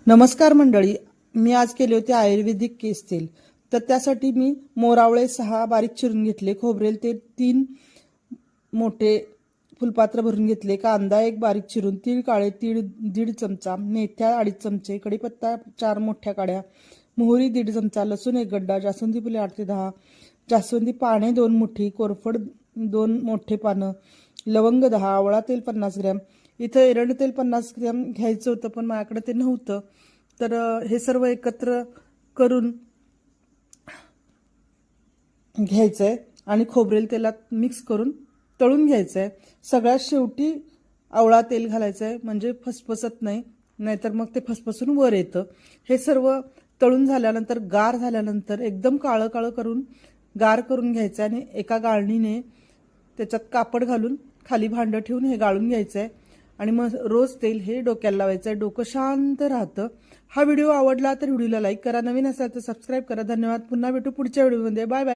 नमस्कार मंडळी, मी आज केले होते आयुर्वेदिक केस तेल. तर त्यासाठी मी मोरावळे 6 बारीक चिरून घेतले, खोबरेल तेल 3 मोठे फुलपात्र भरून घेतले, कांदा 1 बारीक चिरून, तीळ काळे तीळ 1.5 चमचा, मेथ्या 2.5 चमचे, कढीपत्ता 4 मोठ्या काड्या, मोहरी 1.5 चमचा, लसूण 1 गड्डा, जास्वंदी फुले 8 ते 10, जास्वंदी पाने 2 मुठी, कोरफड 2 मोठे पानं, लवंग 10, आवळा तेल 50 ग्रॅम. इथं एरंड तेल 50 ग्रॅम घ्यायचं होतं, पण माझ्याकडे ते नव्हतं. तर हे सर्व एकत्र करून घ्यायचं आहे आणि खोबरेल तेलात मिक्स करून तळून घ्यायचं आहे. सगळ्यात शेवटी आवळा तेल घालायचं आहे, म्हणजे फसफसत नाही, नाहीतर मग ते फसफसून वर येतं. हे सर्व तळून झाल्यानंतर, गार झाल्यानंतर एकदम काळं काळं करून गार करून घ्यायचं आहे आणि एका गाळणीने त्याच्यात कापड घालून खाली भांडं ठेवून हे गाळून घ्यायचं आहे. आणि मग रोज तेल हे डोक्याला लावायचं आहे, डोकं शांत राहतं. हा व्हिडिओ आवडला तर व्हिडिओला लाईक करा, नवीन असाल तर सबस्क्राईब करा. धन्यवाद. पुन्हा भेटू पुढच्या व्हिडिओमध्ये. Bye bye.